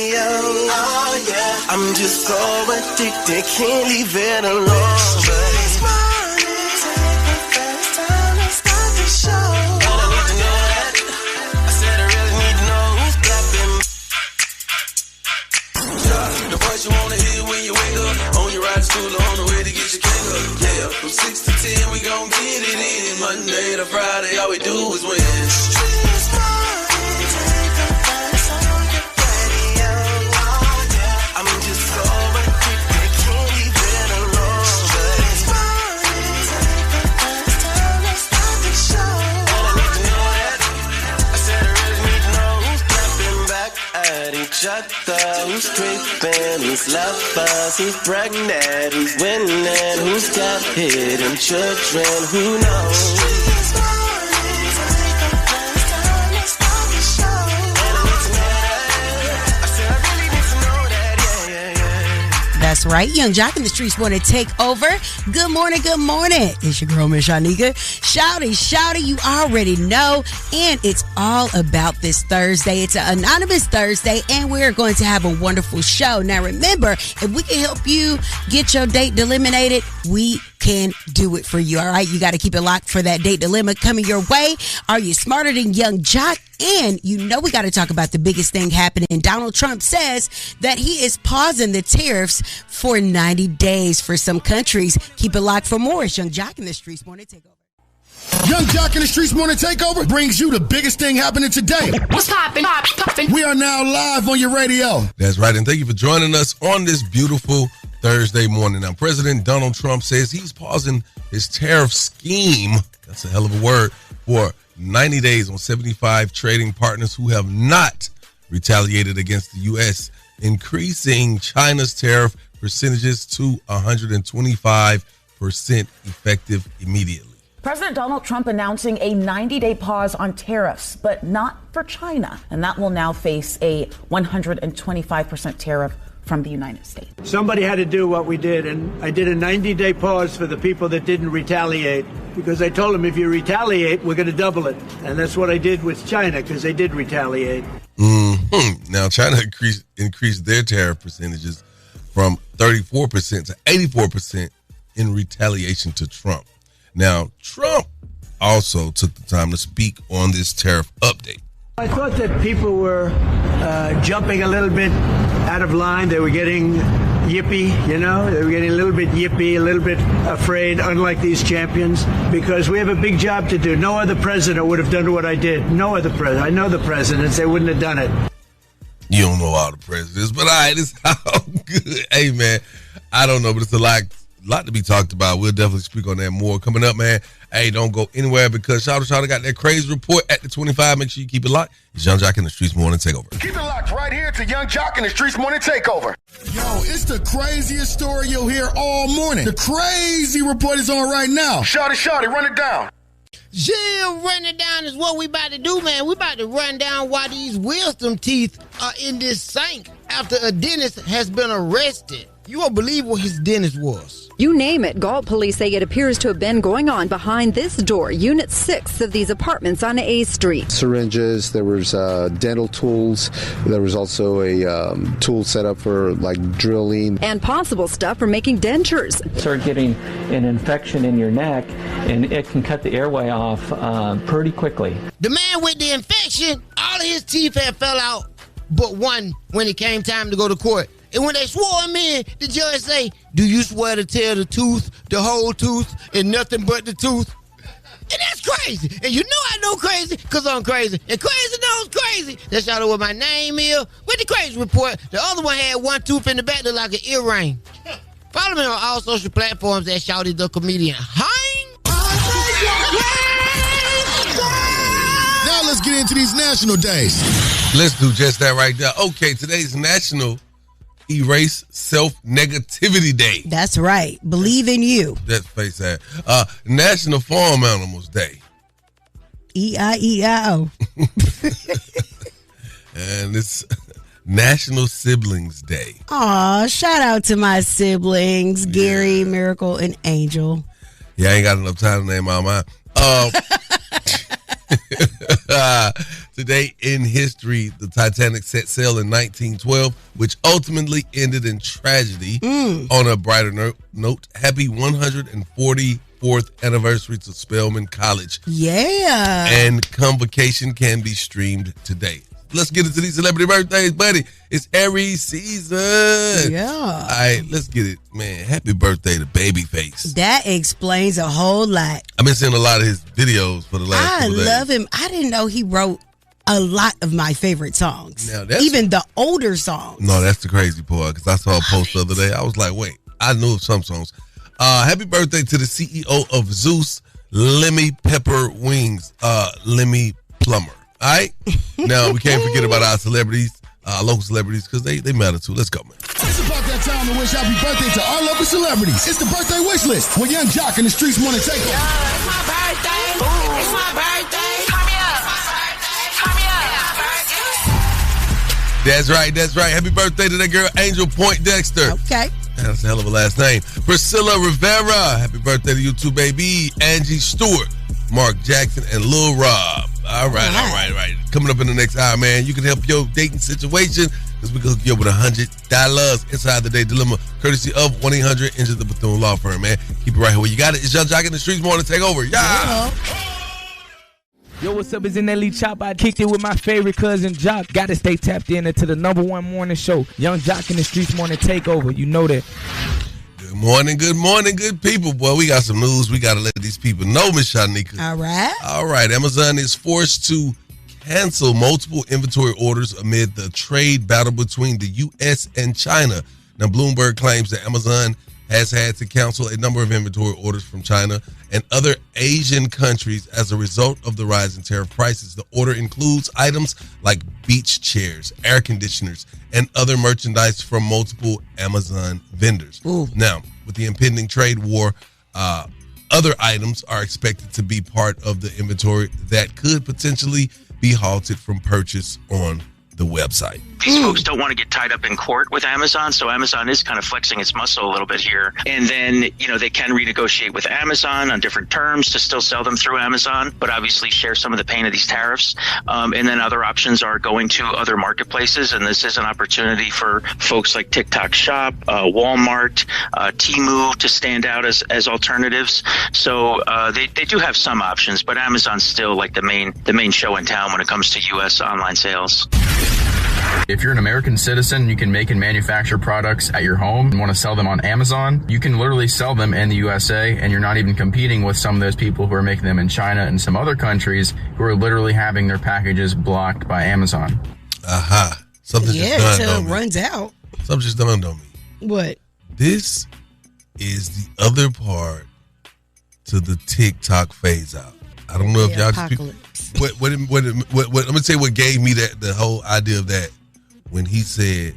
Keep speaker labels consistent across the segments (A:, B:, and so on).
A: radio. Oh yeah, I'm just so addicted, can't leave it alone. Streetz Morning, take the first time to start the show. And I need to know that. I said I really need to know who's clapping. The voice you wanna hear when you wake up, on your ride to school or on the way to get your cake up. Yeah, from 6 to 10 we gon' get it in. Monday to Friday, all we do is win. Streetz Morning, take the first on your radio. Oh yeah, I'm just so addicted, can't leave it alone. Streetz Morning, take the first time to start the show. And I need to know that. I said I really need to know who's clapping back at each other, who's creeping, who's lovers, who's pregnant, who's winning, who's got hidden children, who knows?
B: That's right. Young Jock in the Streetz Morning Takeover. Good morning, good morning. It's your girl, Miss Shyneka. Shawty, you already know. And it's all about this Thursday. It's an anonymous Thursday, and we're going to have a wonderful show. Now, remember, if we can help you get your date eliminated, we can do it for you. All right, you got to keep it locked for that date dilemma coming your way. Are you smarter than Young Jock? And you know we got to talk about the biggest thing happening. Donald Trump says that he is pausing the tariffs for 90 days for some countries. Keep it locked for more. It's Young Jock in the Streetz Morning Takeover.
C: Young Jock in the Streetz Morning Takeover brings you the biggest thing happening today.
D: What's poppin'?
C: We are now live on your radio.
E: That's right, and thank you for joining us on this beautiful Thursday morning. Now, President Donald Trump says he's pausing his tariff scheme, that's a hell of a word, for 90 days on 75 trading partners who have not retaliated against the U.S., increasing China's tariff percentages to 125% effective immediately.
D: President Donald Trump announcing a 90-day pause on tariffs, but not for China. And that will now face a 125% tariff from the United States.
F: Somebody had to do what we did, and I did a 90-day pause for the people that didn't retaliate, because I told them if you retaliate, we're going to double it. And that's what I did with China, because they did retaliate.
E: Now, China increased their tariff percentages from 34% to 84% in retaliation to Trump. Now, Trump also took the time to speak on this tariff update.
F: I thought that people were jumping a little bit out of line. They were getting yippy, you know. They were getting a little bit yippy, a little bit afraid, unlike these champions, because we have a big job to do. No other president would have done what I did. No other president. I know the presidents. They wouldn't have done it.
E: You don't know all the presidents, but all right, it's all good. Hey, man, I don't know, but it's a lot to be talked about. We'll definitely speak on that more coming up, man. Hey, don't go anywhere, because Shawty got that crazy report at the 25. Make sure you keep it locked. It's Young Jock in the Streetz Morning Takeover.
C: Keep it locked right here to Young Jock in the Streetz Morning Takeover. Yo, it's the craziest story you'll hear all morning. The crazy report is on right now. Shawty, run it down.
G: Yeah, run it down is what we about to do, man. We about to run down why these wisdom teeth are in this sink after a dentist has been arrested. You won't believe what his dentist was.
H: You name it, Galt police say it appears to have been going on behind this door, Unit 6 of these apartments on A Street.
I: Syringes, there was dental tools, there was also a tool set up for like drilling.
H: And possible stuff for making dentures.
J: Start getting an infection in your neck, and it can cut the airway off pretty quickly.
G: The man with the infection, all of his teeth had fell out, but one when it came time to go to court. And when they swore him in, the judge say, "Do you swear to tell the truth, the whole truth, and nothing but the truth?" And that's crazy. And you know I know crazy, because I'm crazy. And crazy knows crazy. That's y'all know what my name is. With the crazy report, the other one had one tooth in the back that looked like an earring. Follow me on all social platforms at Shawty the Comedian.
C: Now let's get into these national days.
E: Let's do just that right there. Okay, today's National Erase Self-Negativity Day.
B: That's right. Believe in you.
E: That's face that. National Farm Animals Day.
B: E-I-E-I-O.
E: And it's National Siblings Day.
B: Aw, shout out to my siblings, Gary, Miracle, and Angel.
E: Yeah, I ain't got enough time to name all mine. Today in history, the Titanic set sail in 1912, which ultimately ended in tragedy. On a brighter note, happy 144th anniversary to Spelman College.
B: Yeah.
E: And Convocation can be streamed today. Let's get into these celebrity birthdays, buddy. It's Aries season.
B: Yeah.
E: All right, let's get it, man. Happy birthday to Babyface.
B: That explains a whole lot.
E: I've been seeing a lot of his videos for the last couple days.
B: I love him. I didn't know he wrote a lot of my favorite songs.
E: Now, that's,
B: even the older songs.
E: No, that's the crazy part, because I saw a post the other day. I was like, wait, I knew of some songs. Happy birthday to the CEO of Zeus, Lemmy Pepper Wings, Lemmy Plummer. All right? Now, we can't forget about our celebrities, local celebrities, because they matter too. Let's go, man.
C: It's about that time to wish happy birthday to our local celebrities. It's the birthday wish list with Young Jock and the Streetz Morning Takeover.
A: It's my birthday. Ooh. It's my birthday. Turn me up. Turn me up.
E: That's right. Happy birthday to that girl, Angel Point Dexter.
B: Okay.
E: That's a hell of a last name. Priscilla Rivera. Happy birthday to you too, baby. Angie Stewart, Mark Jackson, and Lil Rob. All right. Coming up in the next hour, man, you can help your dating situation because we can hook you up with $100 inside the day dilemma, courtesy of 1-800 the Bethune Law Firm, man. Keep it right here where you got it. It's Young Jock in the Streetz Morning Takeover. Yeah.
K: Yo, what's up? It's in that Elite Chop. I kicked it with my favorite cousin, Jock. Gotta stay tapped into the #1 morning show, Young Jock in the Streetz Morning Takeover. You know that.
E: Good morning, good people. Boy, we got some news. We got to let these people know, Miss Shyneka. All right. Amazon is forced to cancel multiple inventory orders amid the trade battle between the U.S. and China. Now, Bloomberg claims that Amazon has had to cancel a number of inventory orders from China and other Asian countries as a result of the rise in tariff prices. The order includes items like beach chairs, air conditioners, and other merchandise from multiple Amazon vendors.
B: Ooh.
E: Now, with the impending trade war, other items are expected to be part of the inventory that could potentially be halted from purchase on the website.
L: These folks don't want to get tied up in court with Amazon, so Amazon is kind of flexing its muscle a little bit here. And then, they can renegotiate with Amazon on different terms to still sell them through Amazon, but obviously share some of the pain of these tariffs. And then other options are going to other marketplaces, and this is an opportunity for folks like TikTok Shop, Walmart, Temu to stand out as alternatives. So they do have some options, but Amazon's still like the main show in town when it comes to U.S. online sales.
M: If you're an American citizen, you can make and manufacture products at your home and want to sell them on Amazon. You can literally sell them in the USA, and you're not even competing with some of those people who are making them in China and some other countries who are literally having their packages blocked by Amazon.
E: Aha. Something just dawned on me.
B: Runs out.
E: Something just dawned on me.
B: What?
E: This is the other part to the TikTok phase out. I don't know if y'all just what let me tell you what gave me the whole idea of that when he said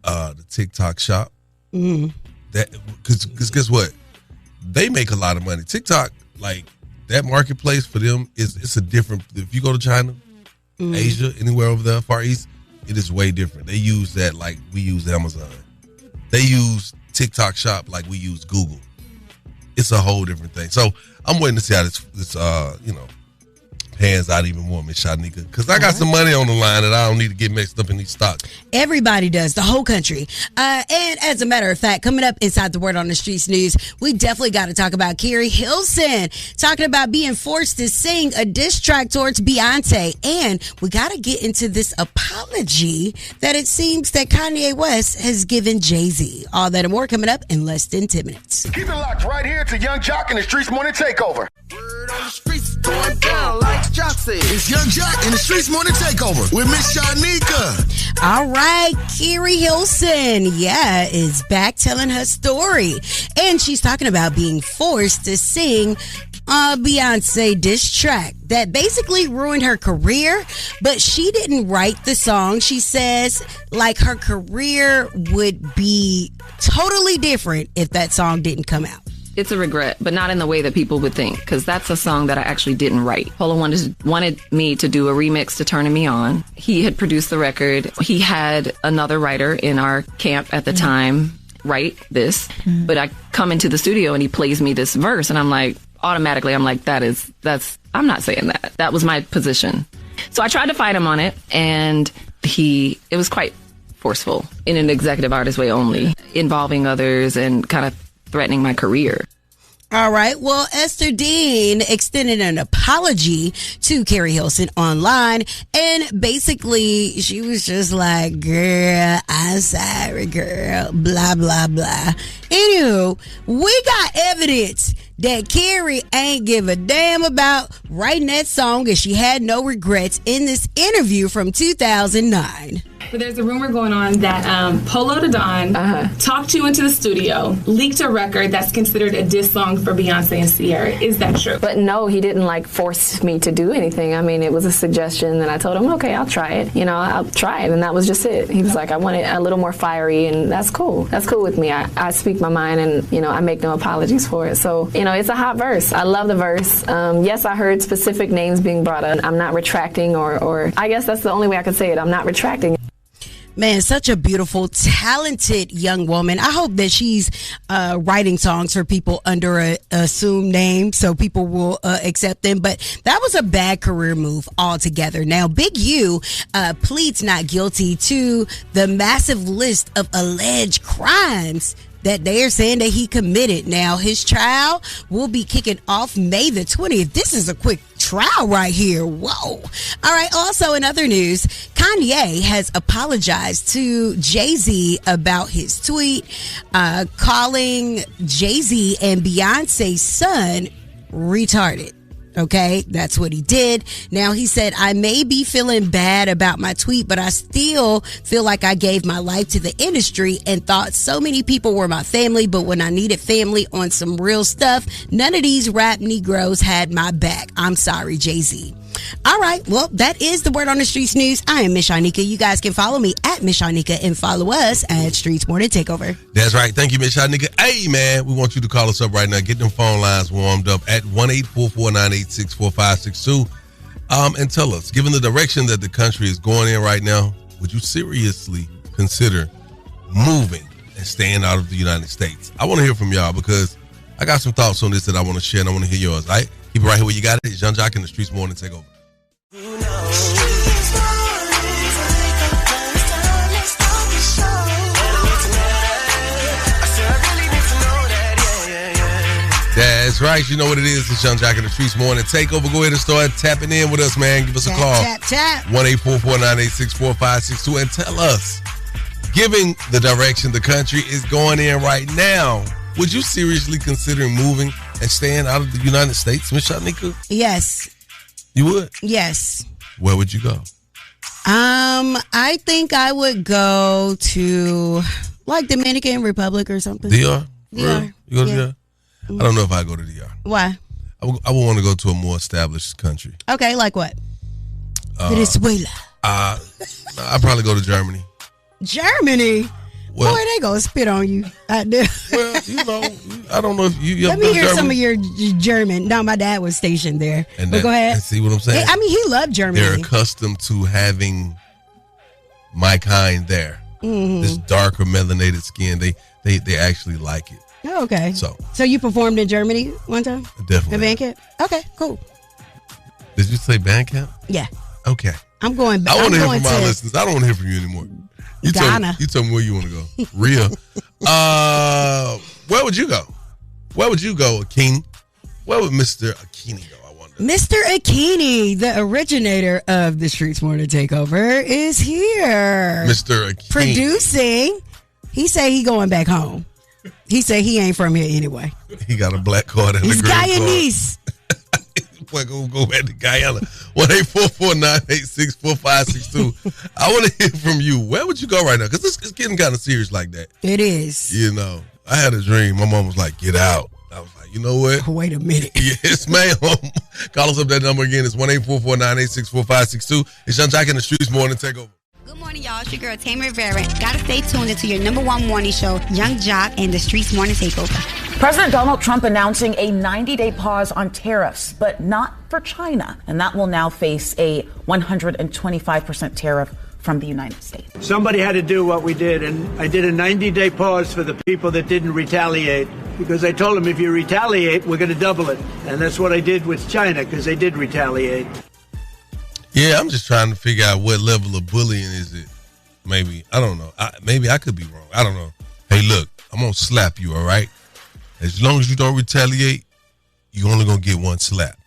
E: the TikTok shop.
B: Mm-hmm.
E: That because guess what? They make a lot of money. TikTok, like that marketplace for them it's a different. If you go to China, Asia, anywhere over there, Far East, it is way different. They use that like we use Amazon. They use TikTok shop like we use Google. It's a whole different thing. So I'm waiting to see how this pans out even more, Miss Shyneka, because I got some money on the line that I don't need to get mixed up in these stocks.
B: Everybody does, the whole country. And as a matter of fact, coming up inside the Word on the Streets news, we definitely got to talk about Carrie Hilson talking about being forced to sing a diss track towards Beyonce. And we got to get into this apology that it seems that Kanye West has given Jay-Z. All that and more coming up in less than 10 minutes.
C: Keep it locked right here to Young Jock and the Streetz Morning Takeover.
A: Word on the streets going down like Jock said.
C: It's Young Jock and the Streetz Morning Takeover with Miss Shyneka.
B: All right, Carrie Hilson, is back telling her story. And she's talking about being forced to sing a Beyonce diss track that basically ruined her career, but she didn't write the song. She says, like, her career would be totally different if that song didn't come out.
N: It's a regret, but not in the way that people would think, because that's a song that I actually didn't write. Polo wanted me to do a remix to Turning Me On. He had produced the record. He had another writer in our camp at the time write this, but I come into the studio and he plays me this verse, and I'm like, automatically, I'm like, I'm not saying that. That was my position. So I tried to fight him on it, and it was quite forceful in an executive artist way only, involving others and kind of threatening my career.
B: All right. Well, Esther Dean extended an apology to Carrie Hilson online. And basically, she was just like, girl, I'm sorry, girl, blah, blah, blah. Anywho, we got evidence that Carrie ain't give a damn about writing that song, and she had no regrets in this interview from 2009.
O: But there's a rumor going on that Polo the Don talked you into the studio, leaked a record that's considered a diss song for Beyonce and Ciara. Is that true?
N: But no, he didn't force me to do anything. I mean, it was a suggestion, and I told him, okay, I'll try it. I'll try it, and that was just it. He was like, I want it a little more fiery, and that's cool. That's cool with me. I speak my mind, and I make no apologies for it. So it's a hot verse. I love the verse. Yes, I heard specific names being brought up. I'm not retracting, or I guess that's the only way I could say it. I'm not retracting.
B: Man, such a beautiful, talented young woman. I hope that she's writing songs for people under a assumed name so people will accept them. But that was a bad career move altogether. Now, Big U pleads not guilty to the massive list of alleged crimes that they are saying that he committed. Now, his trial will be kicking off May the 20th. This is a quick trial right here. Whoa. All right. Also, in other news, Kanye has apologized to Jay-Z about his tweet, calling Jay-Z and Beyonce's son retarded. Okay, that's what he did. Now, he said, I may be feeling bad about my tweet, but I still feel like I gave my life to the industry and thought so many people were my family. But when I needed family on some real stuff, none of these rap Negroes had my back. I'm sorry, Jay-Z. All right. Well, that is the Word on the Streets news. I am Miss Shyneka. You guys can follow me at Miss Shyneka and follow us at Streetz Morning Takeover.
E: That's right. Thank you, Miss Shyneka. Hey, man, we want you to call us up right now. Get them phone lines warmed up at 1-844-986-4562. And tell us, given the direction that the country is going in right now, would you seriously consider moving and staying out of the United States? I want to hear from y'all because I got some thoughts on this that I want to share, and I want to hear yours. All right? Keep it right here where you got it. It's Young Jock in the Streetz Morning Takeover. That's right. You know what it is. It's Young Jock in the Streetz Morning Takeover. Go ahead and start tapping in with us, man. Give us a call.
B: Tap.
E: 1-844-986-4562 and tell us, given the direction the country is going in right now, would you seriously consider moving and staying out of the United States, Miss Shyneka?
B: Yes.
E: You would?
B: Yes.
E: Where would you go?
B: I think I would go to Dominican Republic or something.
E: DR?
B: DR.
E: You go to DR? I don't know if I go to DR.
B: Why?
E: I would want to go to a more established country.
B: Okay, like what? Venezuela.
E: I'd probably go to Germany.
B: Germany?
E: Well,
B: boy, they gonna spit on you out there.
E: Well, I don't know if you
B: Let me hear Germany? Some of your German. No, my dad was stationed there. But go ahead.
E: See what I'm saying?
B: I mean, he loved Germany.
E: They're accustomed to having my kind there. Mm-hmm. This darker melanated skin. They actually like it.
B: Oh, okay.
E: So
B: you performed in Germany one time?
E: Definitely.
B: At band camp? Okay, cool.
E: Did you say band camp?
B: Yeah.
E: Okay.
B: I'm going back.
E: I want to hear from my listeners. I don't want to hear from you anymore.
B: Ghana.
E: You tell me where you want to go. Rio. Where would you go? Where would you go, Akin? Where would Mr. Akini go, I wonder?
B: Mr. Akini, the originator of the Streetz Morning Takeover, is here.
E: Mr. Akini.
B: Producing. He say he going back home. He say he ain't from here anyway.
E: He got a black card and a green card.
B: Guyanese.
E: We're going to go back to Guyana. 1-844-986-4562. I want to hear from you. Where would you go right now? Because it's getting kind of serious like that.
B: It is.
E: You know, I had a dream. My mom was like, get out. I was like, you know what?
B: Wait a minute.
E: Yes, ma'am. Call us up that number again. It's 1-844-986-4562. It's Young Jock in the Streetz Morning Takeover.
P: Good morning, y'all. It's your girl, Tammy Rivera. Gotta stay tuned into your number one morning show, Young Jock and the Streetz Morning Takeover.
D: President Donald Trump announcing a 90-day pause on tariffs, but not for China. And that will now face a 125% tariff from the United States.
F: Somebody had to do what we did, and I did a 90-day pause for the people that didn't retaliate, because I told them if you retaliate, we're going to double it. And that's what I did with China, because they did retaliate.
E: Yeah, I'm just trying to figure out what level of bullying is it. Maybe. I don't know. Maybe I could be wrong. I don't know. Hey, look, I'm going to slap you, all right? As long as you don't retaliate, you're only going to get one slap.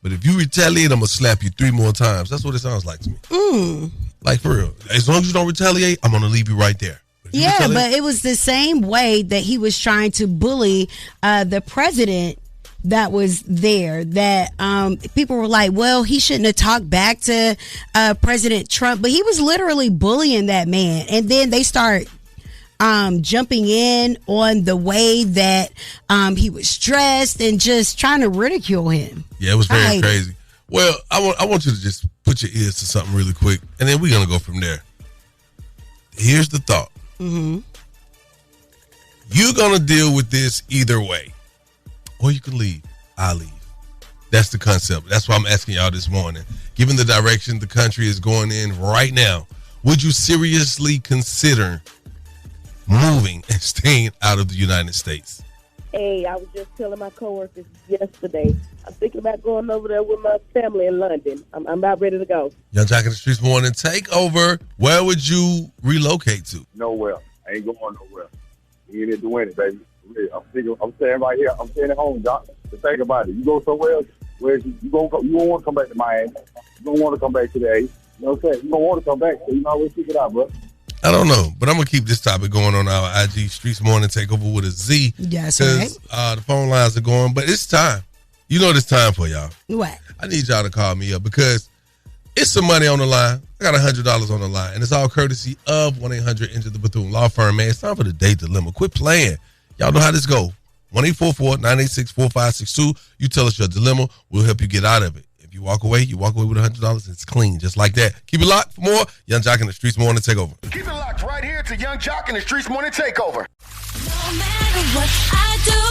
E: But if you retaliate, I'm going to slap you 3 more times. That's what it sounds like to me. Like, for real. As long as you don't retaliate, I'm going to leave you right there.
B: Yeah, but it was the same way that he was trying to bully the president that was there, that people were like, well, he shouldn't have talked back to President Trump, but he was literally bullying that man. And then they start jumping in on the way that he was dressed and just trying to ridicule him.
E: Yeah, it was very crazy. Well, I want you to just put your ears to something really quick, and then we're going to go from there. Here's the thought. Mm-hmm. You're going to deal with this either way. Or you can leave. I'll leave. That's the concept. That's why I'm asking y'all this morning. Given the direction the country is going in right now, would you seriously consider moving and staying out of the United States?
Q: Hey, I was just telling my coworkers yesterday, I'm thinking about going over there with my family in London. I'm about ready to go.
E: Young Jock in the Streetz Morning Takeover. Where would you relocate to?
R: Nowhere. I ain't going nowhere. You ain't into winning, baby. I'm staying right here. I'm staying at home, Doc. So think about it. You go somewhere else, where you won't want to come back to Miami. You don't want to come back to the A. You know what I'm saying? You don't want to come back, so you might as well stick it out, bro.
E: I don't know, but I'm going to keep this topic going on our IG, Streetz Morning Takeover with a Z.
B: Yes, right.
E: The phone lines are going, but it's time. You know what it's time for, y'all.
B: What?
E: I need y'all to call me up because it's some money on the line. I got $100 on the line, and it's all courtesy of 1-800 the Bethune Law Firm, man. It's time for the Day Dilemma. Quit playing. Y'all know how this go. 1-844-986-4562. You tell us your dilemma. We'll help you get out of it. If you walk away with $100. It's clean, just like that. Keep it locked for more. Young Jock in the Streetz Morning Takeover.
C: Keep it locked right here to Young Jock in the Streetz Morning Takeover.
A: No matter what I do,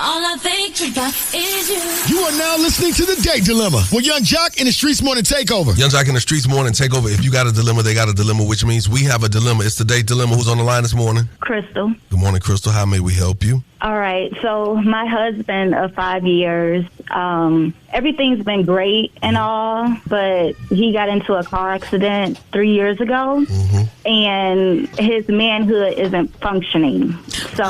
A: all I think about is you.
C: You are now listening to the Day Dilemma with Young Jock in the Streetz Morning Takeover.
E: Young Jock in the Streetz Morning Takeover. If you got a dilemma, they got a dilemma, which means we have a dilemma. It's the Day Dilemma. Who's on the line this morning?
S: Crystal.
E: Good morning, Crystal. How may we help you?
S: All right. So my husband of 5 years, everything's been great and all, but he got into a car accident 3 years ago, and his manhood isn't functioning. So,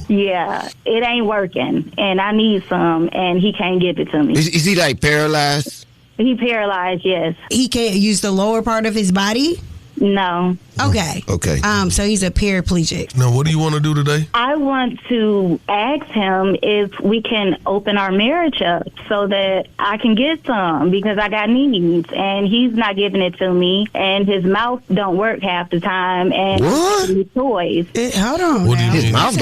S: yeah, it ain't working, and I need some, and he can't give it to me.
G: Is he like paralyzed?
S: He paralyzed, yes.
B: He can't use the lower part of his body?
S: No.
B: Okay.
G: Okay.
B: So he's a paraplegic.
E: Now, what do you want to do today?
S: I want to ask him if we can open our marriage up so that I can get some, because I got needs, and he's not giving it to me, and his mouth don't work half the time, and his toys.
B: Hold on.
E: What do you mean?
B: His mouth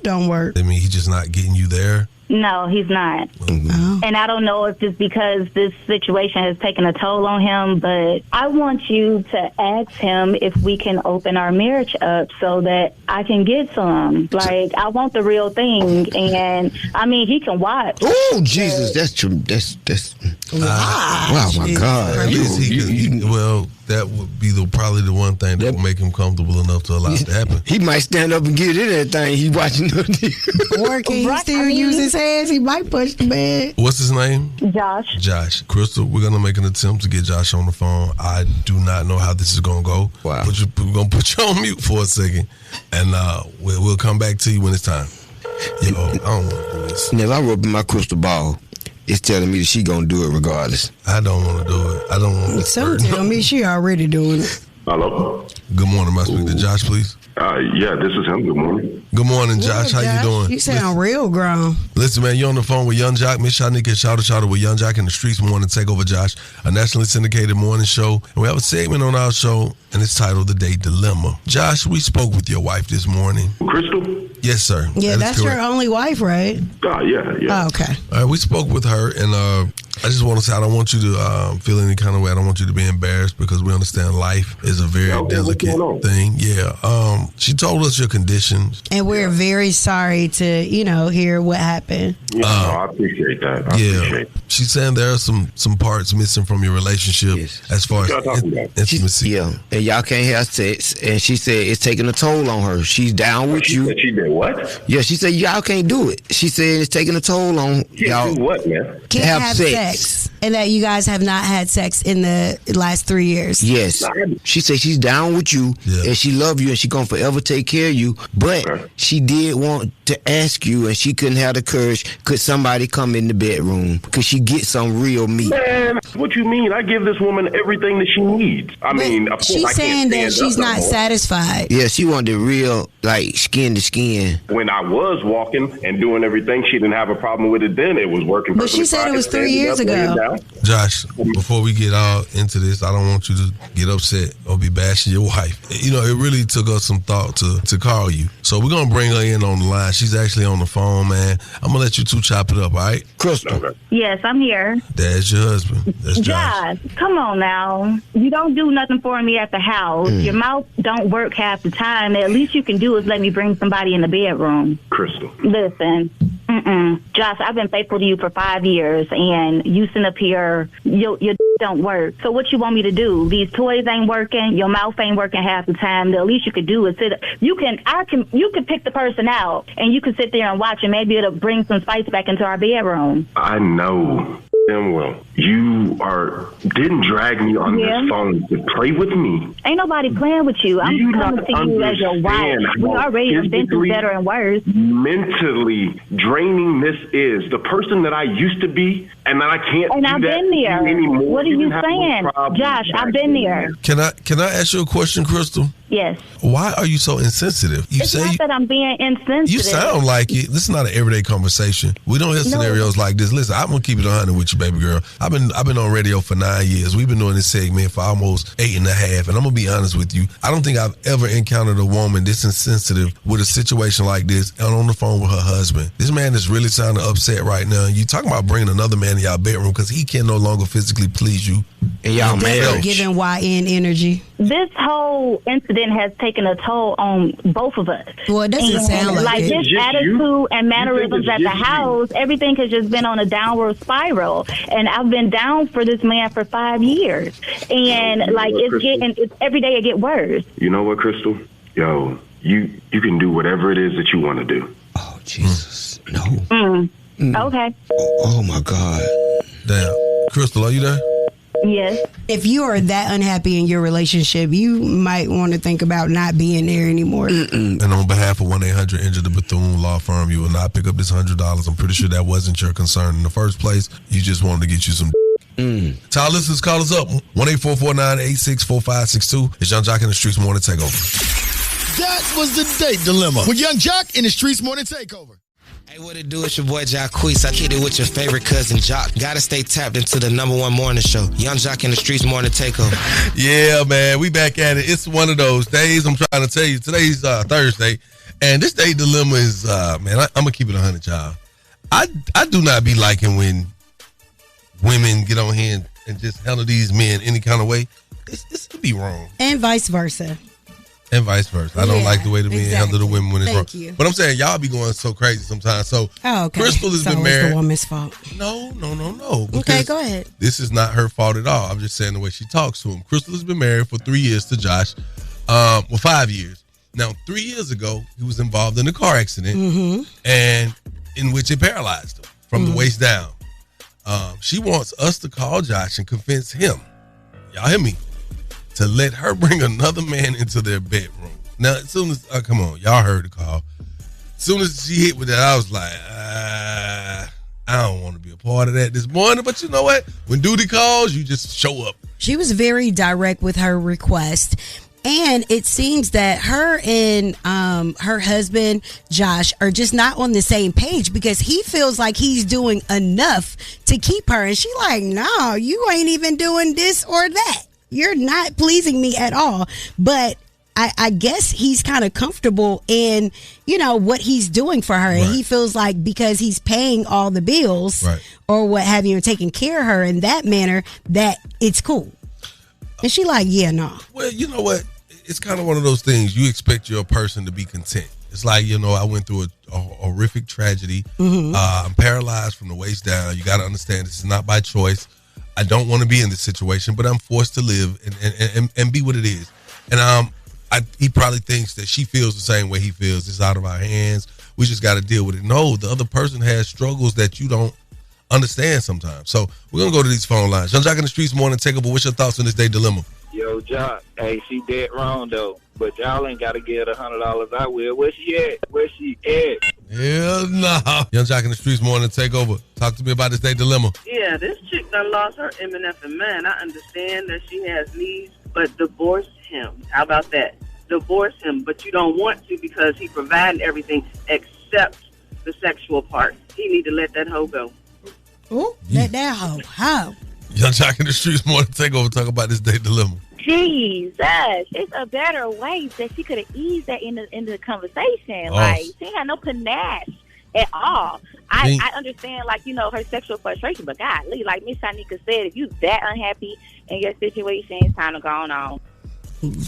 B: don't work.
E: I mean, he's just not getting you there.
S: No, he's not. And I don't know if it's because this situation has taken a toll on him, but I want you to ask him if we can open our marriage up so that I can get some. Like, I want the real thing, and I mean, he can watch.
G: Oh, Jesus, that's wow, my God.
E: Well, that would be probably the one thing that would make him comfortable enough to allow it to happen.
G: He might stand up and get in that thing. He watching.
B: Or can he still use his hands? He might push the bed.
E: What's his name?
S: Josh.
E: Josh. Crystal, we're going to make an attempt to get Josh on the phone. I do not know how this is going to go.
G: Wow.
E: We're going to put you on mute for a second, and we'll come back to you when it's time. Yo, I don't want to do this.
G: Now, if I rub my crystal ball, it's telling me that she gonna do it regardless.
E: I don't want to do it. I don't want to.
B: Some tell me she already doing it.
T: Hello.
E: Good morning. Must speak to Josh, please.
T: Yeah, this is him. Good morning.
E: Good morning, Josh. How you doing?
B: You sound real grown.
E: Listen, man, you're on the phone with Young Jock, Miss Shyneka, Shawty with Young Jock in the Streetz Morning Takeover, Josh, a nationally syndicated morning show. And we have a segment on our show, and it's titled The Day Dilemma. Josh, we spoke with your wife this morning.
T: Crystal?
E: Yes, sir.
B: Yeah, that's your only wife, right?
T: Yeah.
B: Oh, okay.
E: All right, we spoke with her, and I just want to say I don't want you to feel any kind of way. I don't want you to be embarrassed because we understand life is a very delicate thing. Yeah. She told us your conditions.
B: And we're very sorry to, hear what happened.
T: Yeah, I appreciate that. I appreciate it.
E: She's saying there are some parts missing from your relationship as far as intimacy.
G: And y'all can't have sex. And she said it's taking a toll on her. She's down with you.
T: She did what?
G: Yeah, she said y'all can't do it. She said it's taking a toll on y'all.
T: Do what, man?
B: Can't have sex. And that you guys have not had sex in the last 3 years.
G: Yes. She said she's down with you and she love you and she gonna forever take care of you. But she did want to ask you and she couldn't have the courage. Could somebody come in the bedroom? Could she get some real meat?
T: Man, what you mean? I give this woman everything that she needs. I mean, of course,
B: She's
T: I
B: saying
T: can't
B: that
T: stand
B: she's
T: up no
B: not
T: more.
B: satisfied.
G: Yeah, she wanted real, like, skin to skin.
T: When I was walking and doing everything, she didn't have a problem with it then. It was working
B: But she
T: perfectly
B: said
T: fine.
B: it was 3 years
T: Standing up,
B: ago.
T: laying down.
E: Josh, before we get all into this, I don't want you to get upset or be bashing your wife. You know, it really took us some thought to call you. So we're going to bring her in on the line. She's actually on the phone, man. I'm going to let you two chop it up, all right?
G: Crystal.
S: Yes, I'm here.
E: That's your husband. That's
S: Josh,
E: Josh.
S: come on now. You don't do nothing for me at the house. Your mouth don't work half the time. At least you can do is let me bring somebody in the bedroom.
T: Crystal.
S: Listen, Josh, I've been faithful to you for 5 years, and you sitting up here, your don't work. So what you want me to do? These toys ain't working. Your mouth ain't working half the time. The least you could do is sit. You can pick the person out, and you can sit there and watch, and maybe it'll bring some spice back into our bedroom.
T: I know damn well you didn't drag me on this phone to play with me.
S: Ain't nobody playing with you. I'm
T: You
S: coming to you as your wife.
T: understand
S: We
T: how
S: already have been through
T: physically,
S: better and worse.
T: mentally draining this is. The person that I used to be, and that I can't
S: And
T: do
S: I've
T: that
S: been there.
T: anymore.
S: What are you
T: didn't have no
S: saying?
T: problem
S: Josh, I've
T: back
S: been
T: then.
S: there.
E: Can I ask you a question, Crystal?
S: Yes.
E: Why are you so insensitive? You
S: It's
E: say
S: not that I'm being insensitive.
E: you sound like it. This is not an everyday conversation. We don't hear scenarios like this. Listen, I'm gonna keep it 100 with you, baby girl. I've been on radio for 9 years. We've been doing this segment for almost 8.5, and I'm gonna be honest with you. I don't think I've ever encountered a woman this insensitive with a situation like this and on the phone with her husband. This man is really sounding upset right now. You talking about bringing another man in y'all bedroom because he can no longer physically please you,
G: and y'all married.
B: Giving YN energy.
S: This whole incident has taken a toll on both of us.
B: Well, it doesn't sound like it.
S: his
B: Just
S: attitude
B: you?
S: and mannerisms
B: You
S: at
B: think
S: the
B: it's just
S: house, everything has just been on a downward spiral. And I've been down for this man for 5 years. And it's every day it get worse.
T: You know what, Crystal? Yo, you can do whatever it is that you want to do.
G: Oh, Jesus. No.
S: Okay.
G: Oh, my God.
E: Damn. Crystal, are you there?
S: Yes.
B: If you are that unhappy in your relationship, you might want to think about not being there anymore.
E: And on behalf of 1-800-INJURE the Bethune Law Firm, you will not pick up this $100. I'm pretty sure that wasn't your concern in the first place. You just wanted to get you some. To our listeners, call us up 1-844-986-4562. It's Young Jock in the Streetz Morning Takeover.
C: That was the date dilemma with Young Jock in the Streetz Morning Takeover.
U: Hey, what it do? It's your boy Jacquees. I kicked it with your favorite cousin Jock. Gotta stay tapped into the #1 morning show. Young Jock in the Streetz Morning Takeover.
E: Yeah, man, we back at it. It's one of those days. I'm trying to tell you. Today's Thursday, and this day dilemma is, man, I'm gonna keep it 100, y'all. I do not be liking when women get on here and just handle these men any kind of way. This could be wrong.
B: And vice versa.
E: And vice versa. I don't like the way the men handle the women when it's wrong.
B: Thank you.
E: But I'm saying y'all be going so crazy sometimes. So
B: okay.
E: Crystal has
B: So
E: been
B: it's
E: married.
B: the woman's fault.
E: No.
B: Okay,
E: because
B: go ahead.
E: This is not her fault at all. I'm just saying the way she talks to him. Crystal has been married for 3 years to Josh. 5 years. Now, 3 years ago, he was involved in a car accident, and in which it paralyzed him from the waist down. She wants us to call Josh and convince him, y'all hear me, to let her bring another man into their bedroom. Now, as soon as, come on, y'all heard the call. As soon as she hit with that, I was like, I don't want to be a part of that this morning. But you know what? When duty calls, you just show up.
B: She was very direct with her request. And it seems that her and her husband, Josh, are just not on the same page because he feels like he's doing enough to keep her. And she like, no, you ain't even doing this or that. You're not pleasing me at all. But I guess he's kind of comfortable in, what he's doing for her. Right. And he feels like because he's paying all the bills or what have you, and taking care of her in that manner, that it's cool. And she like, yeah, no.
E: Well, you know what? It's kind of one of those things. You expect your person to be content. It's like, I went through a horrific tragedy. I'm paralyzed from the waist down. You got to understand this is not by choice. I don't want to be in this situation, but I'm forced to live and be what it is. And he probably thinks that she feels the same way he feels. It's out of our hands. We just got to deal with it. No, the other person has struggles that you don't understand sometimes. So we're going to go to these phone lines. Young Jock in the Streetz Morning Takeover. What's your thoughts on this day dilemma?
I: Yo, Jock, hey, she dead wrong, though. But y'all ain't got to give her $100. I will. Where she at?
E: Hell nah. Young Jock in the Streetz Morning Takeover. Talk to me about this day dilemma.
V: Yeah, this chick done lost her MNF man. I understand that she has needs, but divorce him. How about that? Divorce him, but you don't want to because he provided everything except the sexual part. He need to let that hoe go.
B: Ooh, let that hoe. How?
E: Young Jock in the Streetz Morning Takeover. Talk about this day dilemma.
W: Jesus, it's a better way that she could have eased that into the conversation.
E: Oh.
W: Like, she ain't got no panache at all. I understand, like, you know, her sexual frustration, but golly, like Miss Shyneka said, if you that unhappy in your situation, it's time to go on.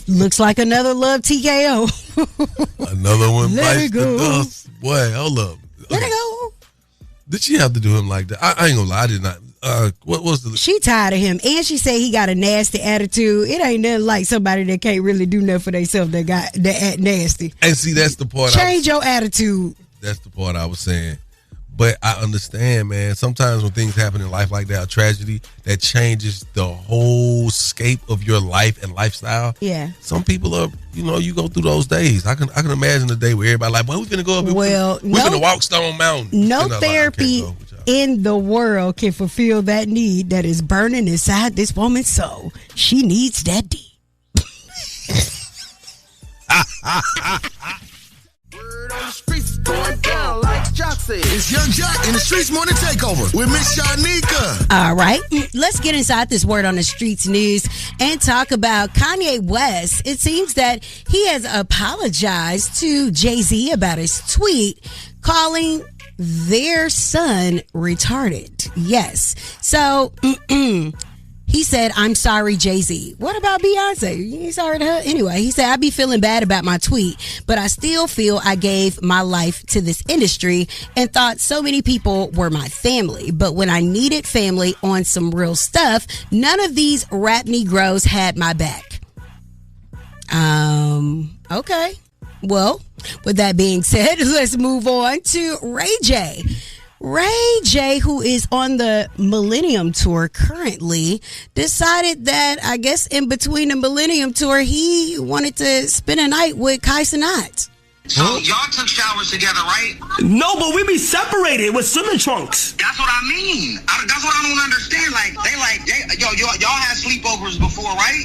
B: Looks like another love TKO.
E: Another one
B: Let
E: bites
B: it go.
E: the dust. Boy, hold up.
B: Let it go.
E: Did she have to do him like that? I ain't gonna lie, I did not. What was the?
B: She tired of him, and she said he got a nasty attitude. It ain't nothing like somebody that can't really do nothing for themselves that got that act nasty.
E: And see, that's the part.
B: Change your attitude.
E: That's the part I was saying. But I understand, man. Sometimes when things happen in life like that, a tragedy that changes the whole scape of your life and lifestyle.
B: Yeah.
E: Some people are, you go through those days. I can imagine the day where everybody like, boy, we finna go up. We finna walk Stone Mountain.
B: No therapy in the world can fulfill that need that is burning inside this woman's soul. She needs that D.
C: Word on the streets going down like Jock said. It's Young Jock in the Streetz Morning Takeover with Miss Shyneka.
B: All right, let's get inside this Word on the Streets news and talk about Kanye West. It seems that he has apologized to Jay-Z about his tweet calling their son retarded. Yes. So, he said, I'm sorry, Jay-Z. What about Beyonce? You ain't sorry to her? Anyway, he said, I be feeling bad about my tweet, but I still feel I gave my life to this industry and thought so many people were my family. But when I needed family on some real stuff, none of these rap Negroes had my back. Okay. Well, with that being said, let's move on to Ray J. Ray J, who is on the Millennium Tour currently, decided that, I guess, in between the Millennium Tour, he wanted to spend a night with Kai Cenat.
X: So y'all took showers together, right?
Y: No, but we be separated with swimming trunks.
X: That's what I mean. That's what I don't understand. Y'all had sleepovers before, right?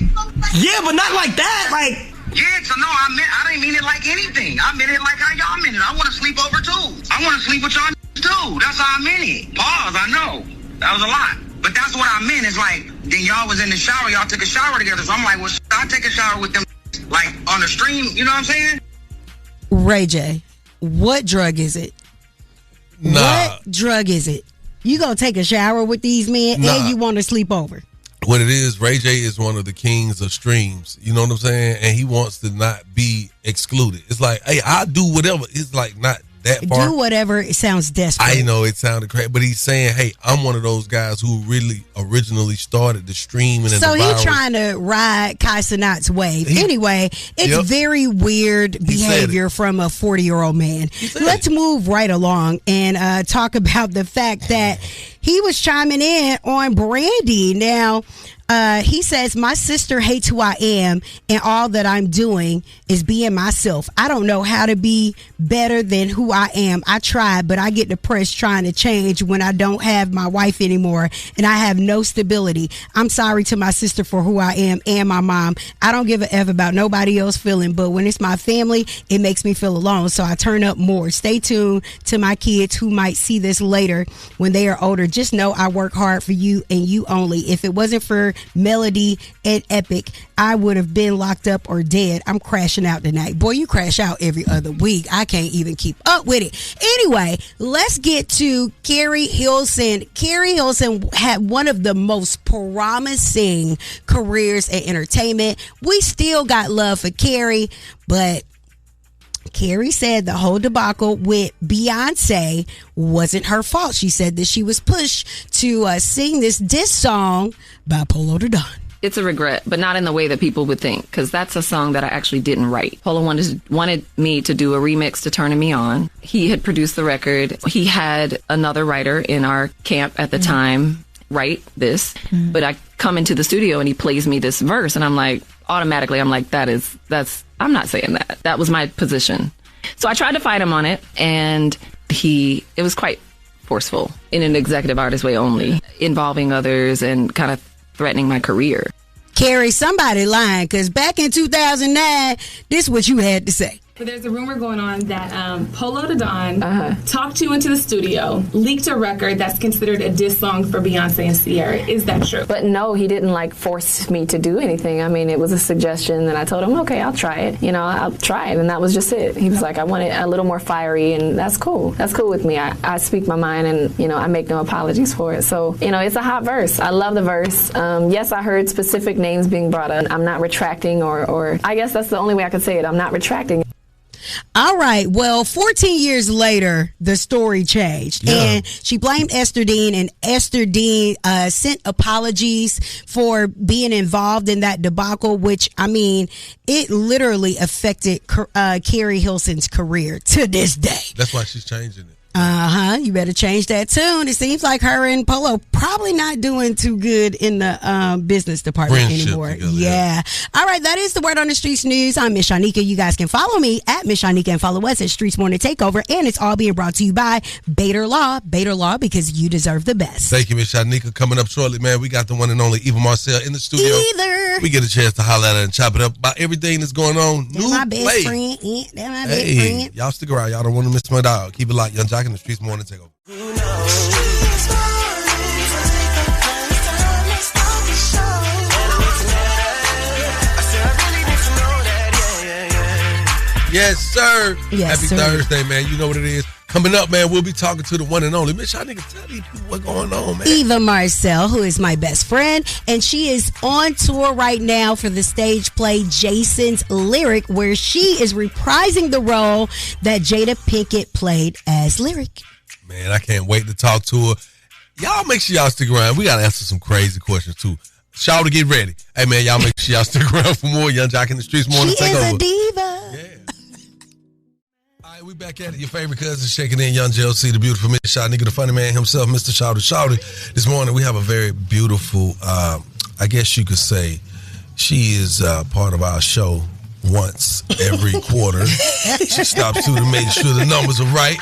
Y: Yeah, but not like that.
X: Yeah, so no, I didn't mean it like anything. I meant it like how y'all meant it. I want to sleep over too. I want to sleep with y'all too. That's how I meant it. Pause, I know. That was a lot. But that's what I meant. It's like, then y'all was in the shower, y'all took a shower together. So I'm like, well, I take a shower with them, like, on the stream, you know what I'm saying?
B: Ray J, what drug is it?
E: Nah.
B: What drug is it? You gonna take a shower with these men and you want to sleep over?
E: What it is, Ray J is one of the kings of streams. You know what I'm saying? And he wants to not be excluded. It's like, hey, I'll do whatever. It's like not that far.
B: Do whatever. It sounds desperate.
E: I know it sounded crazy, but he's saying, hey, I'm one of those guys who really originally started the streaming.
B: So he's trying to ride Kai Cenat's wave. Anyway, it's very weird behavior from a 40-year-old man. Let's move right along and talk about the fact that he was chiming in on Brandy. Now, he says, my sister hates who I am, and all that I'm doing is being myself. I don't know how to be better than who I am. I try, but I get depressed trying to change when I don't have my wife anymore and I have no stability. I'm sorry to my sister for who I am and my mom. I don't give a F about nobody else feeling, but when it's my family, it makes me feel alone. So I turn up more. Stay tuned to my kids who might see this later when they are older. Just know I work hard for you and you only. If it wasn't for Melody and Epic, I would have been locked up or dead. I'm crashing out tonight. Boy, you crash out every other week. I can't even keep up with it. Anyway, let's get to Carrie Hilson. Carrie Hilson had one of the most promising careers in entertainment. We still got love for Carrie, but Carrie said the whole debacle with Beyonce wasn't her fault. She said that she was pushed to sing this diss song by Polo the Don.
N: It's a regret, but not in the way that people would think, because that's a song that I actually didn't write. Polo wanted me to do a remix to Turning Me On. He had produced the record. He had another writer in our camp at the time write this, but I come into the studio and he plays me this verse, and I'm like, automatically, I'm like, I'm not saying that. That was my position. So I tried to fight him on it, and it was quite forceful in an executive artist way only, involving others and kind of threatening my career.
B: Carrie, somebody lying, because back in 2009, this is what you had to say.
O: But there's a rumor going on that Polo the Don talked you into the studio, leaked a record that's considered a diss song for Beyonce and Ciara. Is that true?
N: But no, he didn't force me to do anything. I mean, it was a suggestion, and I told him, okay, I'll try it. I'll try it, and that was just it. He was like, I want it a little more fiery, and that's cool. That's cool with me. I speak my mind, and I make no apologies for it. So it's a hot verse. I love the verse. Yes, I heard specific names being brought up. I'm not retracting, or I guess that's the only way I could say it. I'm not retracting.
B: All right. Well, 14 years later, the story changed. Yeah. And she blamed Esther Dean, and Esther Dean sent apologies for being involved in that debacle, which, it literally affected Carrie Hilson's career to this day.
E: That's why she's changing it.
B: You better change that tune. It seems like her and Polo probably not doing too good in the business department anymore.
E: Together,
B: yeah. All right, that is the Word on the Streets news. I'm Miss Shyneka. You guys can follow me at Miss Shyneka and follow us at Streetz Morning Takeover. And it's all being brought to you by Bader Law. Bader Law, because you deserve the best.
E: Thank you, Miss Shyneka. Coming up shortly, man, we got the one and only Eva Marcille in the studio. We get a chance to holler at her and chop it up about everything that's going on.
B: That's my best friend. That's my best friend.
E: Y'all stick around. Y'all don't want to miss my dog. Keep it locked. Young Jock in the Streetz Morning Takeover. Yes, sir.
B: Yes,
E: Happy Thursday, man. You know what it is. Coming up, man, we'll be talking to the one and only. Miss Shyneka, tell these people what's going on, man.
B: Eva Marcille, who is my best friend, and she is on tour right now for the stage play Jason's Lyric, where she is reprising the role that Jada Pinkett played as Lyric.
E: Man, I can't wait to talk to her. Y'all make sure y'all stick around. We got to answer some crazy questions, too. Shawty, get ready. Hey, man, y'all make sure y'all stick around for more Young Jock in the Streetz Morning Takeover.
B: She is a diva.
E: Yeah. All right, we back at it. Your favorite cousin shaking in, Young JLC, the beautiful Miss Shyneka, the funny man himself, Mr. Shawty. This morning, we have a very beautiful, I guess you could say, she is part of our show once every quarter. She stops through to make sure the numbers are right.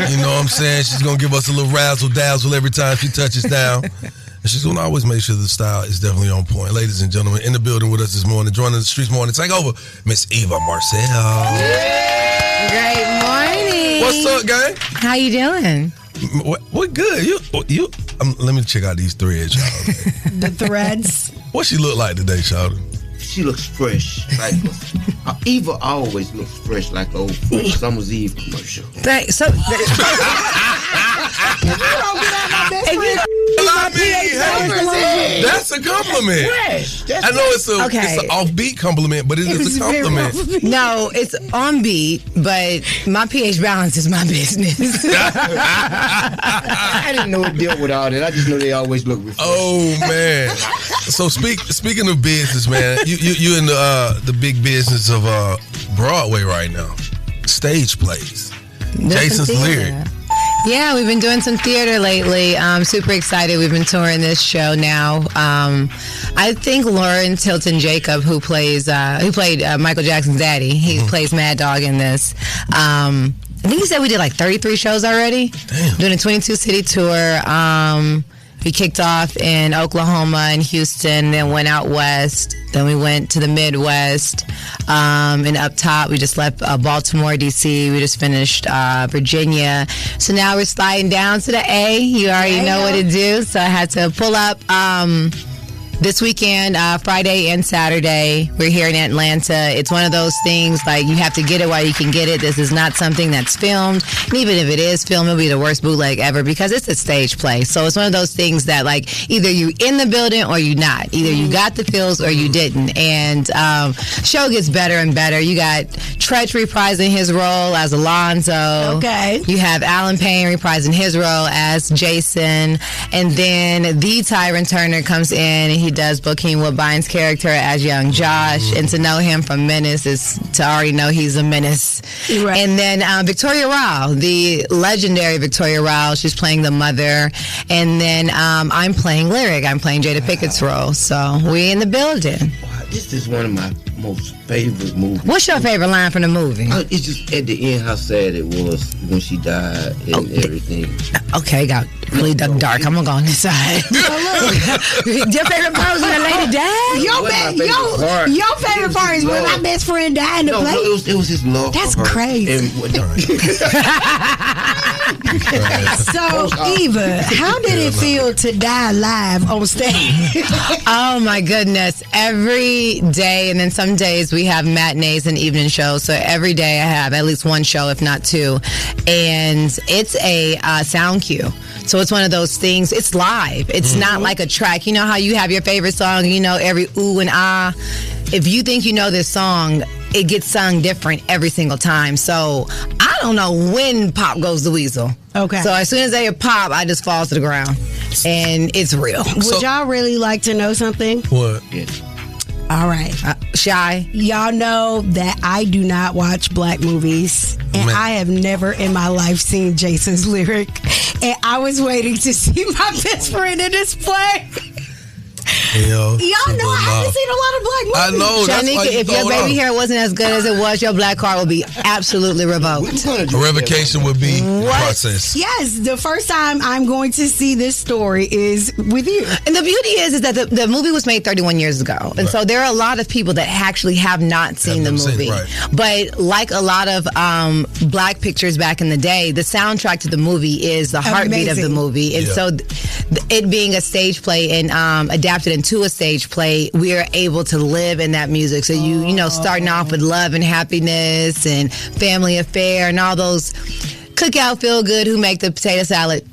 E: You know what I'm saying? She's going to give us a little razzle-dazzle every time she touches down. And she's going to always make sure the style is definitely on point. Ladies and gentlemen, in the building with us this morning, joining the Streetz Morning Takeover, Miss Eva Marcille.
H: Great morning.
E: What's up, gang?
H: How you doing?
E: What good? You. Let me check out these threads, y'all. Okay?
B: The threads.
E: What she look like today, Shawty?
G: She looks fresh. Like Eva always looks fresh, like old Fresh Summer's Eve commercial.
H: Thanks. So,
E: That's a compliment. I know it's an offbeat compliment, but it is a compliment.
H: No, it's on beat, but my pH balance is my business.
G: I didn't know it dealt with all that. I just know they always look refreshed.
E: Oh man! So speaking of business, man, you in the big business of Broadway right now, stage plays. Jason's Lyric.
H: Yeah, we've been doing some theater lately. I'm super excited. We've been touring this show now. I think Lawrence Hilton Jacob, who played Michael Jackson's daddy, he plays Mad Dog in this. I think he said we did like 33 shows already.
E: Damn.
H: Doing a 22-city tour. We kicked off in Oklahoma and Houston, then went out west. Then we went to the Midwest. And up top, we just left Baltimore, D.C. We just finished Virginia. So now we're sliding down to the A. You already know what to do. So I had to pull up this weekend, Friday and Saturday. We're here in Atlanta. It's one of those things, like, you have to get it while you can get it. This is not something that's filmed. And even if it is filmed, it'll be the worst bootleg ever because it's a stage play. So it's one of those things that, like, either you in the building or you not. Either you got the feels or you didn't. And show gets better and better. You got Tretch reprising his role as Alonzo.
B: Okay.
H: You have Alan Payne reprising his role as Jason. And then the Tyron Turner comes in and he does Bokeem Woodbine's character as young Josh. And to know him from Menace is to already know he's a menace.
B: Right.
H: And then Victoria Rao, the legendary Victoria Rao, she's playing the mother. And then I'm playing Lyric. I'm playing Jada Pinkett's role. So we in the building.
G: This is one of my most favorite movies.
H: What's your favorite line from the movie?
G: It's just at the end how sad it was when she died and everything.
H: Okay, got really dark. I'm gonna go on this side. Your favorite part was when the lady died? Your favorite part is when my best friend died in the play?
G: No, it was his love.
H: That's
G: for her.
H: crazy.
B: So, Eva, how did it feel to die live on stage?
H: Oh my goodness. Every day, and then some days we have matinees and evening shows. So every day I have at least one show, if not two. And it's a sound cue. So it's one of those things, it's live. It's not like a track. You know how you have your favorite song, you know, every ooh and ah. If you think you know this song, it gets sung different every single time. So I don't know when pop goes the weasel.
B: Okay.
H: So as soon as they hear pop, I just fall to the ground. And it's real.
B: Would y'all really like to know something?
E: What?
B: All right.
H: Shy.
B: Y'all know that I do not watch black movies. And I have never in my life seen Jason's Lyric. And I was waiting to see my best friend in this play. Y'all know I haven't seen a lot of black movies.
E: I know.
H: Shyneka, if your baby hair wasn't as good as it was, your black card will be absolutely revoked.
E: A revocation would be processed.
B: Yes, the first time I'm going to see this story is with you.
H: And the beauty is that the movie was made 31 years ago. And so there are a lot of people that actually have not seen the movie. But like a lot of black pictures back in the day, the soundtrack to the movie is the heartbeat of the movie. And so it being a stage play and adapted into a stage play, we are able to live in that music. So you know, starting off with love and happiness and family affair and all those cookout feel good who make the potato salad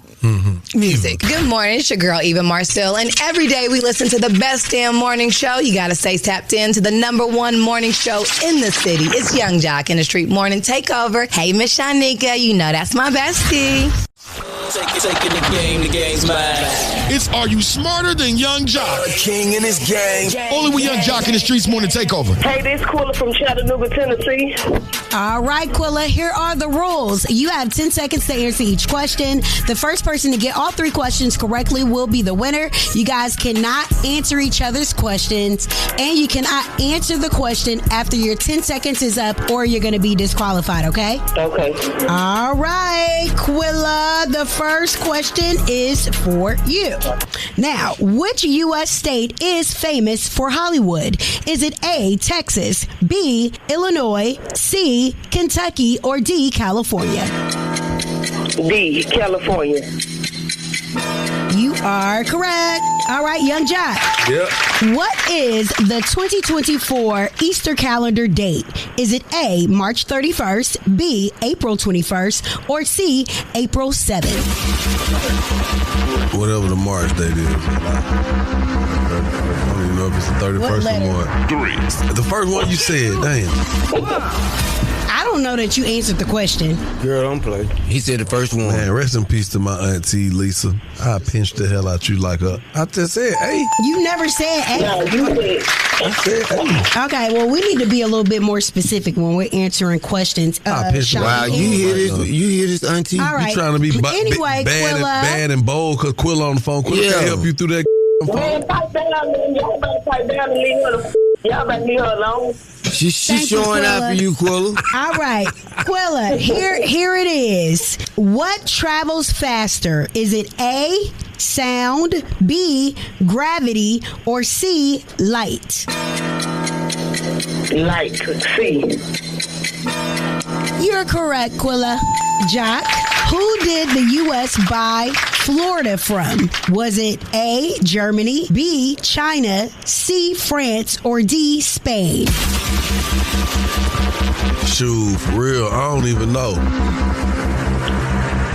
H: music. Good morning, it's your girl Eva Marcille, and every day we listen to the best damn morning show. You gotta stay tapped in to the #1 morning show in the city. It's Young Jock in the Street Morning Takeover. Hey, Miss Shyneka, you know that's my bestie.
A: Taking the game's mine.
C: It's Are You Smarter Than Young Jock?
A: The king and his gang.
C: Only with Young Jock in the Streetz Morning Takeover.
Q: Hey, this Quilla from Chattanooga, Tennessee.
B: All right, Quilla, here are the rules. You have 10 seconds to answer each question. The first person to get all 3 questions correctly will be the winner. You guys cannot answer each other's questions, and you cannot answer the question after your 10 seconds is up, or you're going to be disqualified, okay?
Q: Okay.
B: All right, Quilla, the first question is for you. Now, which U.S. state is famous for Hollywood? Is it A, Texas, B, Illinois, C, Kentucky, or D, California?
Q: D, California.
B: You are correct. All right, Young Jock.
E: Yep.
B: What is the 2024 Easter calendar date? Is it A, March 31st, B, April 21st, or C, April 7th?
E: Whatever the March date is. I don't even know if it's the 31st or what. 3. The first one you said, damn.
B: I don't know that you answered the question.
G: Girl, don't play. He said the first one.
E: Man, rest in peace to my auntie Lisa. I pinched the hell out you like her. I just said, hey.
B: You never said A.
Q: No, you said.
E: I said, hey.
B: Okay, well, we need to be a little bit more specific when we're answering questions.
G: Wow, you hear this, auntie?
B: All right.
E: You trying to be
B: anyway,
E: bad and bold because Quilla on the phone. Quilla can't help you through that phone.
Q: Man, pipe down, man. Y'all better pipe down and leave her. Y'all better leave her alone.
G: She's showing out for you, Quilla.
B: All right, Quilla, here it is. What travels faster? Is it A, sound, B, gravity, or C, light?
Q: Light, C.
B: You're correct, Quilla. Jock, who did the U.S. buy Florida from? Was it A, Germany, B, China, C, France, or D, Spain?
E: Shoot, for real, I don't even know.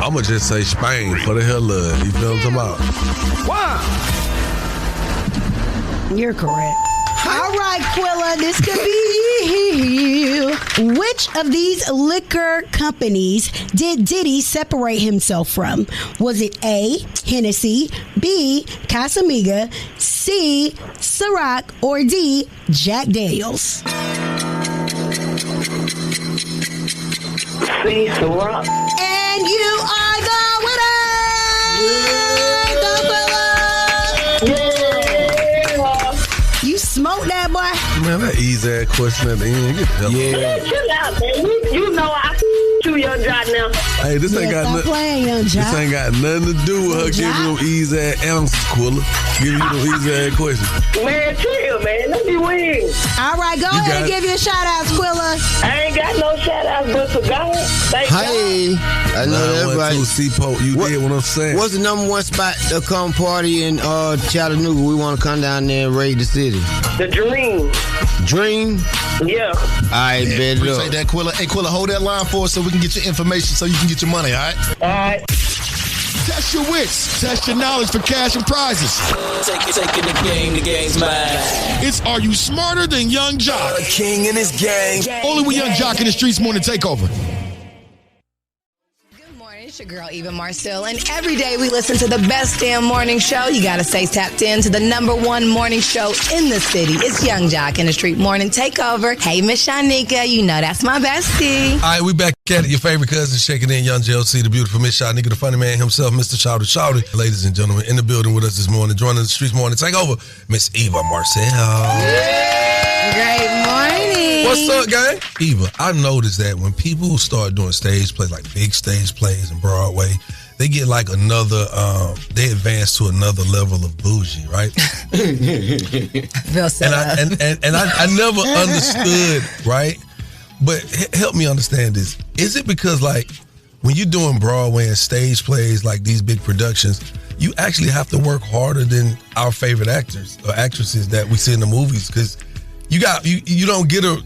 E: I'ma just say Spain for the hell of it. You feel what I'm talking about?
B: You're correct. All right, Quilla, this could be Which of these liquor companies did Diddy separate himself from? Was it A, Hennessy, B, Casamiga, C, Ciroc, or D, Jack Daniels?
W: C, Ciroc.
B: And you are the winner! You smoked that, boy.
E: Man, that easy ass question at the end. Get the hell
W: Man, chill out, man. You know I chew your job now.
E: Hey, this ain't got nothing. This ain't got nothing to do with her giving them easy ass answers, Quilla. Giving you them easy ass questions.
W: Man, chill, man. Let me win.
B: All right, go ahead and give you a shout out, Quilla.
W: I ain't got no shout outs but for God. Thank
G: Hey, I know that right.
E: You did what I'm saying.
G: What's the number one spot to come party in Chattanooga? We want to come down there and raid the city.
W: The Dream.
G: Dream?
W: Yeah.
G: All right, bet it up.
J: Appreciate that, Quilla. Hey, Quilla, hold that line for us so we can get your information so you can get your money, all right?
W: All right.
C: Test your wits. Test your knowledge for cash and prizes.
A: Taking the game's mine.
C: It's Are You Smarter Than Young Jock?
A: A king in his gang.
C: Only with Young Jock in the Streetz Morning Takeover.
H: It's your girl, Eva Marcille, and every day we listen to the best damn morning show. You gotta stay tapped in to the #1 morning show in the city. It's Young Jock in the Street Morning Takeover. Hey, Miss Shyneka, you know that's my bestie.
E: All right, we back at it. Your favorite cousin, shaking in Young JLC, the beautiful Miss Shyneka, the funny man himself, Mr. Shawty. Ladies and gentlemen, in the building with us this morning, joining the Streetz Morning Takeover, Miss Eva Marcille.
H: Great morning.
E: What's up, gang? Eva, I noticed that when people start doing stage plays, like big stage plays in Broadway, they get like another, they advance to another level of bougie, right? And I never understood, right? But help me understand this. Is it because like when you're doing Broadway and stage plays, like these big productions, you actually have to work harder than our favorite actors or actresses that we see in the movies? Because you don't get a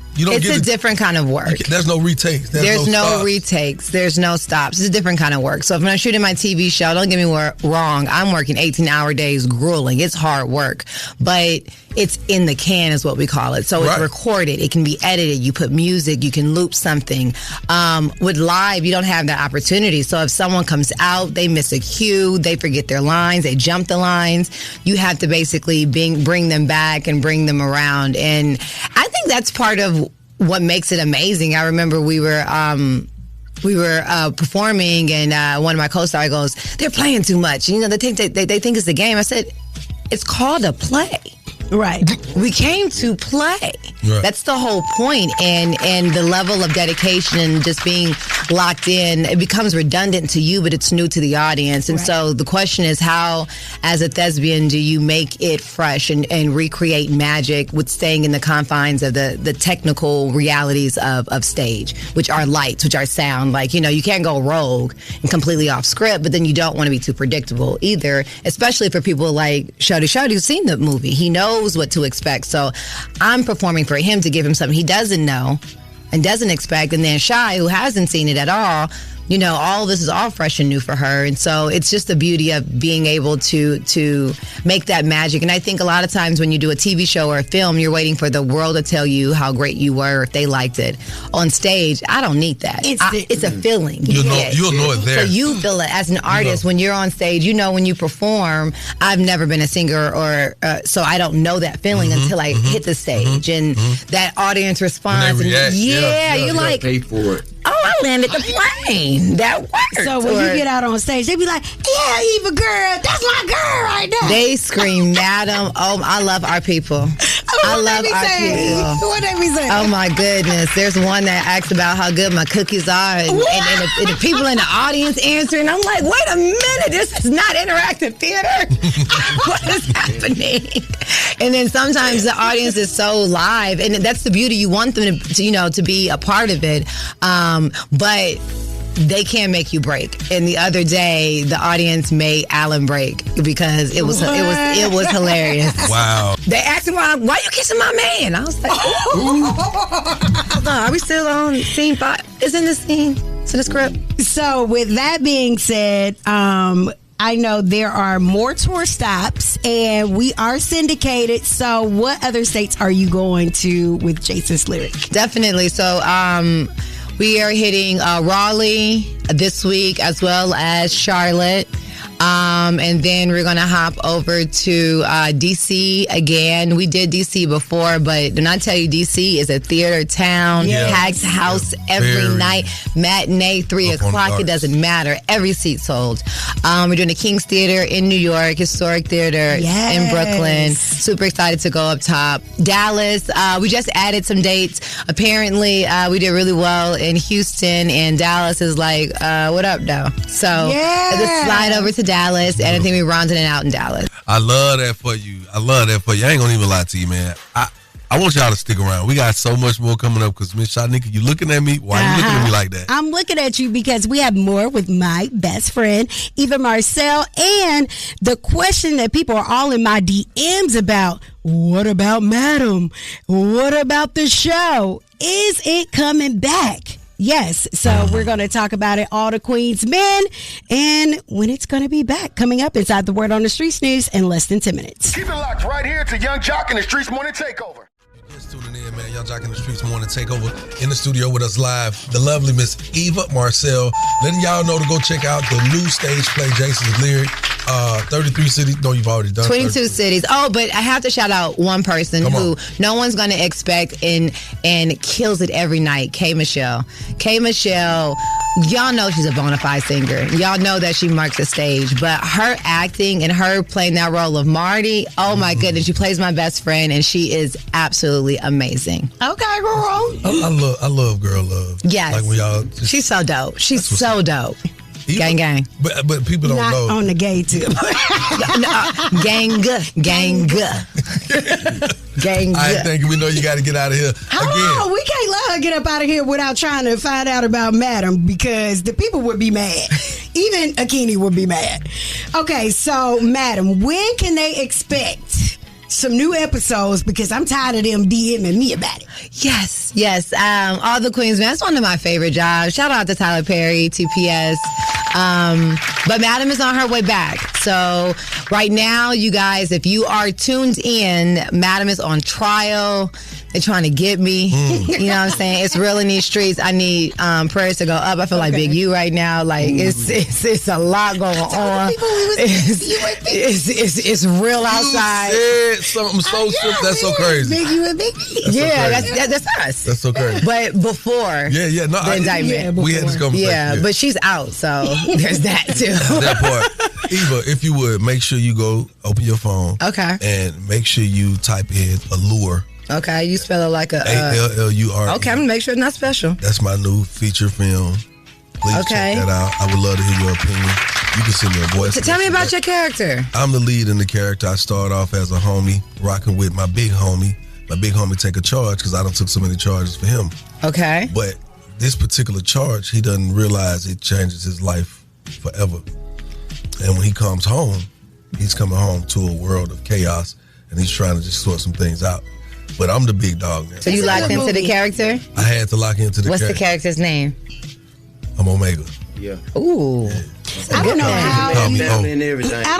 H: different kind of work.
E: There's no retakes.
H: There's no retakes. There's no stops. It's a different kind of work. So if I'm shooting my TV show, don't get me wrong, I'm working 18-hour days, grueling. It's hard work, but it's in the can is what we call it. So it's recorded. It can be edited. You put music. You can loop something. With live, you don't have that opportunity. So if someone comes out, they miss a cue, they forget their lines, they jump the lines, you have to basically bring them back and bring them around. And I think that's part of what makes it amazing. I remember we were performing, and one of my co-stars goes, "They're playing too much. You know, they think it's a game." I said, "It's called a play."
B: Right.
H: We came to play. Right. That's the whole point. And the level of dedication and just being locked in, it becomes redundant to you, but it's new to the audience. And so the question is, how, as a thespian, do you make it fresh and recreate magic with staying in the confines of the technical realities of stage, which are lights, which are sound. Like, you know, you can't go rogue and completely off script, but then you don't want to be too predictable either, especially for people like Shawty who's seen the movie. He knows what to expect. So I'm performing for him to give him something he doesn't know and doesn't expect. And then Shy, who hasn't seen it at all, you know, all of this is all fresh and new for her. And so it's just the beauty of being able to make that magic. And I think a lot of times when you do a TV show or a film, you're waiting for the world to tell you how great you were, if they liked it. On stage, I don't need that. It's a feeling.
E: You'll know it there.
H: So you feel it as an artist when you're on stage. You know, when you perform, I've never been a singer, or so I don't know that feeling until I hit the stage. And that audience response. You're like,
J: pay for it.
H: Oh, I landed the plane. That worked.
B: So when you get out on stage, they be like, "Yeah, Eva girl, that's my girl right there."
H: They scream, "Madam!" Oh, I love our people. I love our people.
B: What they be saying?
H: Oh my goodness! There's one that asks about how good my cookies are, and the people in the audience answering. I'm like, wait a minute, this is not interactive theater. What is happening? And then sometimes the audience is so live, and that's the beauty. You want them to be a part of it. But they can't make you break. And the other day, the audience made Alan break because it was hilarious.
E: Wow.
H: They asked him, why you kissing my man? I was like, hold on, are we still on scene 5? Isn't this scene? It's in the script.
B: So with that being said, I know there are more tour stops, and we are syndicated. So what other states are you going to with Jason's Lyric?
H: Definitely. So we are hitting Raleigh this week, as well as Charlotte. And then we're going to hop over to D.C. again. We did D.C. before, but when I tell you D.C. is a theater town, packed house every night, matinee, 3 o'clock, it doesn't matter. Every seat sold. We're doing the King's Theater in New York, Historic Theater in Brooklyn. Super excited to go up top. Dallas, we just added some dates. Apparently, we did really well in Houston, and Dallas is like, what up, though? So let's slide over to Dallas, and I think we're rounding it out in Dallas.
E: I love that for you. I ain't gonna even lie to you, man. I want y'all to stick around. We got so much more coming up because Miss Shyneka, you looking at me? Why are you looking at me like that?
B: I'm looking at you because we have more with my best friend, Eva Marcille, and the question that people are all in my DMs about, what about Madam? What about the show? Is it coming back? Yes, so we're going to talk about it, all the Queen's men, and when it's going to be back. Coming up inside the Word on the Streets news in less than 10 minutes.
C: Keep it locked right here to Young Jock and the Streetz Morning Takeover.
E: Just tuning in, man. Young Jock and the Streetz Morning Takeover in the studio with us live. The lovely Miss Eva Marcille. Letting y'all know to go check out the new stage play, Jason's Lyric. 33 cities. No, you've already done
H: 22 cities. Oh, but I have to shout out one person who no one's going to expect and kills it every night. K. Michelle. K. Michelle, y'all know she's a bona fide singer. Y'all know that she marks the stage. But her acting and her playing that role of Marty, oh my goodness, she plays my best friend, and she is absolutely amazing.
B: Okay, girl.
E: I love Girl Love.
H: Yes.
E: Like when y'all
H: she's so dope. She's so dope. Gang, gang.
E: But people don't
B: Not
E: know.
B: on the gay tip.
H: Gang. Gang.
E: I think we know you got to get out of here.
B: Hold on, we can't let her get up out of here without trying to find out about Madam, because the people would be mad. Even Akini would be mad. Okay, so Madam, when can they expect some new episodes? Because I'm tired of them DMing me about it.
H: Yes. All the Queens, man. That's one of my favorite jobs. Shout out to Tyler Perry, TPS. But Madam is on her way back. So right now, you guys, if you are tuned in, Madam is on trial. They're trying to get me. You know what I'm saying? It's real in these streets. I need prayers to go up. I feel like Big U right now. Like it's a lot going on. It's real outside.
E: You said something so simple. That's so crazy.
B: Big U and Big E.
H: That's us.
E: That's so crazy.
H: But before
E: the indictment, we had this conversation.
H: Yeah, but she's out, so there's that too.
E: That part. Eva, if you would, make sure you go open your phone.
H: Okay.
E: And make sure you type in Allure.
H: Okay, you spell it like a
E: ALLURE.
H: Okay, I'm gonna make sure it's not special.
E: That's my new feature film. Please check that out. I would love to hear your opinion. You can send me a voice.
H: So tell me about your character.
E: I'm the lead in the character. I start off as a homie, rocking with my big homie. My big homie take a charge because I done took so many charges for him.
H: Okay.
E: But this particular charge, he doesn't realize it changes his life forever. And when he comes home, he's coming home to a world of chaos, and he's trying to just sort some things out. But I'm the big dog now.
H: So you locked into the character?
E: I had to lock into the character.
H: What's the character's name?
E: I'm Omega.
I: Yeah.
H: Ooh.
E: Yeah.
B: I don't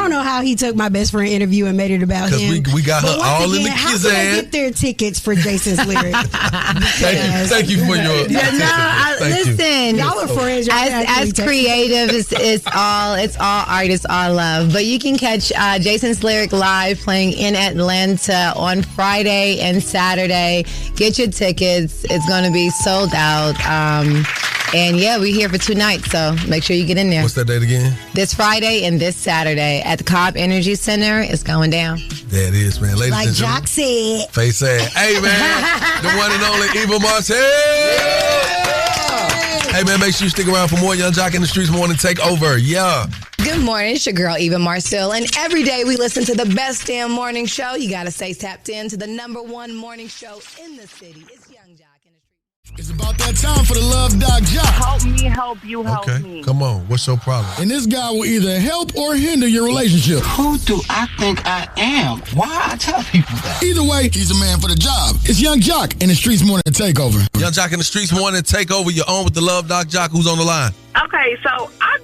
B: know how he took my best friend interview and made it about him.
E: We got her all in the
B: How can they get their tickets for Jason's Lyric?
E: Thank you for your
H: listen.
B: Y'all are friends.
H: As creative, it's all art, it's all love. But you can catch Jason's Lyric live playing in Atlanta on Friday and Saturday. Get your tickets. It's going to be sold out. And yeah, we're here for 2 nights, so make sure you get in there.
E: What's that date again?
H: This Friday and this Saturday at the Cobb Energy Center. It's going down.
E: There it is, man. Ladies and gentlemen.
B: Like Jock said.
E: Face said. Hey, man. The one and only Eva Marcille. Hey, man, make sure you stick around for more Young Jock in the Streetz Morning Takeover. Yeah.
H: Good morning. It's your girl, Eva Marcille. And every day we listen to the best damn morning show. You got to stay tapped in to the #1 morning show in the city. It's Young Jock.
C: It's about that time for the Love Doc Jock.
V: Help me, help you, help me.
E: Come on. What's your problem?
C: And this guy will either help or hinder your relationship.
D: Who do I think I am? Why I tell people that?
C: Either way, he's a man for the job. It's Young Jock in the Streetz Morning Takeover.
E: Young Jock in the Streetz Morning Takeover. You're on with the Love Doc Jock. Who's on the line?
V: Okay, so I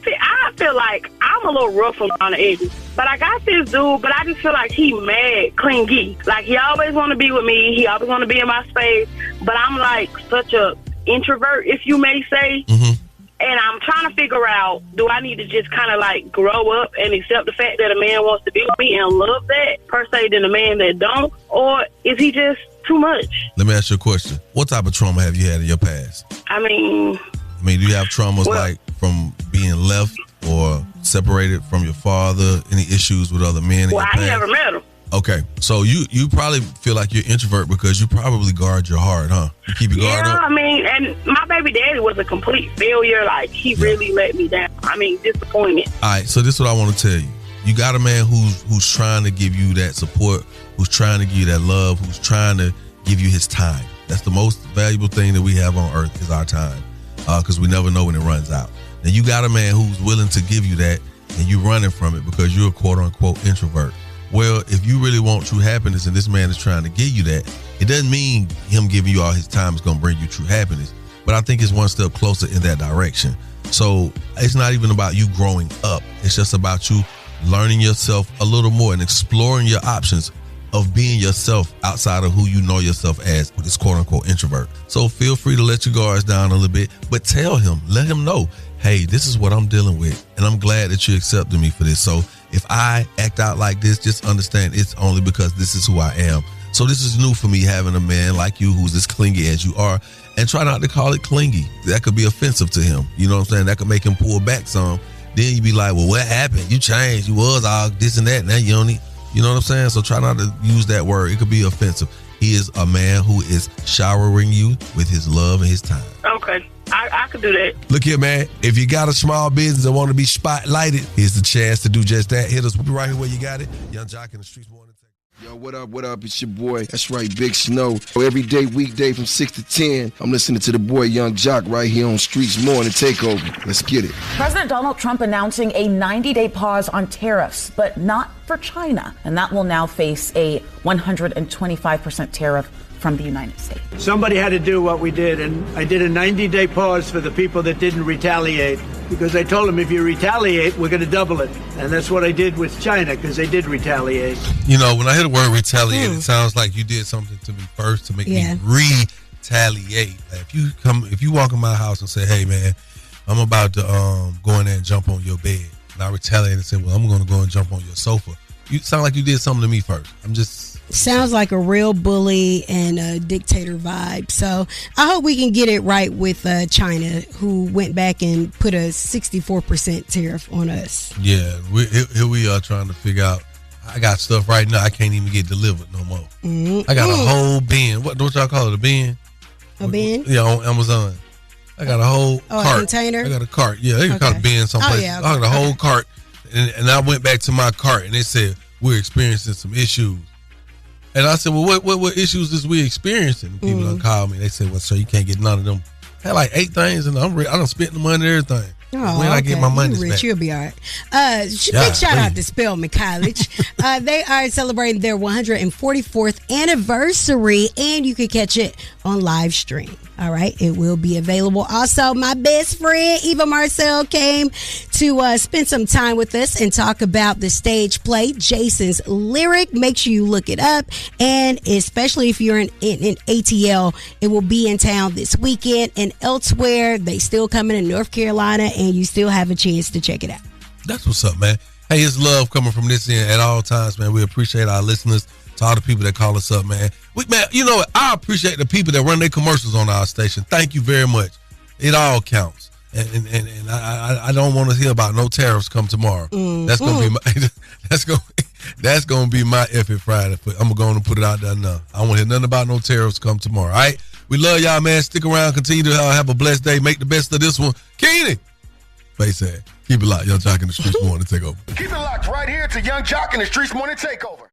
W: feel like I'm a little rough around the edges. But I got this dude, but I just feel like he mad clingy. Like, he always want to be with me. He always want to be in my space. But I'm like such a introvert, if you may say.
E: Mm-hmm.
W: And I'm trying to figure out, do I need to just kind of like grow up and accept the fact that a man wants to be with me and love that per se than a man that don't? Or is he just too much?
E: Let me ask you a question. What type of trauma have you had in your past?
W: I mean,
E: do you have traumas like from being left or separated from your father? Any issues with other men in your past?
W: I never met him.
E: Okay, so you probably feel like you're an introvert because you probably guard your heart, huh? You keep your guard up?
W: Yeah, I mean, and my baby daddy was a complete failure. Like, he really let me down. I mean, disappointment.
E: All right, so this is what I want to tell you. You got a man who's trying to give you that support, who's trying to give you that love, who's trying to give you his time. That's the most valuable thing that we have on earth is our time, because we never know when it runs out. Now, you got a man who's willing to give you that, and you running from it because you're a quote-unquote introvert. Well, if you really want true happiness and this man is trying to give you that, it doesn't mean him giving you all his time is going to bring you true happiness. But I think it's one step closer in that direction. So it's not even about you growing up. It's just about you learning yourself a little more and exploring your options of being yourself outside of who you know yourself as, with this quote-unquote introvert. So feel free to let your guards down a little bit, but tell him, let him know, hey, this is what I'm dealing with, and I'm glad that you accepted me for this. So if I act out like this, just understand it's only because this is who I am. So this is new for me, having a man like you who's as clingy as you are, and try not to call it clingy. That could be offensive to him. You know what I'm saying? That could make him pull back some. Then you be like, well, what happened? You changed. You was all this and that. Now you don't need, you know what I'm saying? So try not to use that word. It could be offensive. He is a man who is showering you with his love and his time.
W: Okay. I could do that.
E: Look here, man. If you got a small business and want to be spotlighted, here's the chance to do just that. Hit us. We'll be right here where you got it. Young Jock in the Streetz Morning Takeover.
J: Yo, what up? It's your boy. That's right, Big Snow. Every day, weekday from 6 to 10, I'm listening to the boy Young Jock right here on Streetz Morning Takeover. Let's get it.
F: President Donald Trump announcing a 90-day pause on tariffs, but not for China. And that will now face a 125% tariff from the United States.
K: Somebody had to do what we did, and I did a 90-day pause for the people that didn't retaliate, because I told them if you retaliate, we're going to double it. And that's what I did with China, because they did retaliate.
E: You know, when I hear the word retaliate, it sounds like you did something to me first to make me retaliate. Like if you walk in my house and say, hey, man, I'm about to go in there and jump on your bed, and I retaliate and say, well, I'm going to go and jump on your sofa. You sound like you did something to me first.
B: Sounds like a real bully and a dictator vibe. So I hope we can get it right with China, who went back and put a 64% tariff on us.
E: Yeah, here we are trying to figure out. I got stuff right now I can't even get delivered no more. I got a whole bin. What y'all call it? A bin?
B: A bin?
E: Yeah, on Amazon. I got a whole cart.
B: A container?
E: I got a cart. Yeah, they can call it a bin someplace. I got a whole cart. And I went back to my cart and it said, we're experiencing some issues. And I said, well, what issues is we experiencing? And people done call me. They said, well, sir, you can't get none of them. I had like 8 things, and I done spent the money and everything.
B: Oh,
E: when I get my money back.
B: You'll be all right. Big shout out to Spelman College. They are celebrating their 144th anniversary, and you can catch it on live stream. All right, it will be available. Also, my best friend Eva Marcille came to spend some time with us and talk about the stage play, Jason's Lyric. Make sure you look it up, and especially if you're in ATL, it will be in town this weekend and elsewhere. They still coming in North Carolina, and you still have a chance to check it out.
E: That's what's up, man. Hey, it's love coming from this end at all times, man. We appreciate our listeners. To all the people that call us up, man. Man, you know what? I appreciate the people that run their commercials on our station. Thank you very much. It all counts. And I don't want to hear about no tariffs come tomorrow. That's gonna be my that's gonna be my effing Friday. I'm going to put it out there now. I don't want to hear nothing about no tariffs come tomorrow. All right. We love y'all, man. Stick around. Continue to have a blessed day. Make the best of this one. Keenan. Face that. Keep it locked. Young Jock in the Streetz Morning Takeover.
C: Keep it locked right here to Young Jock in the Streetz Morning Takeover.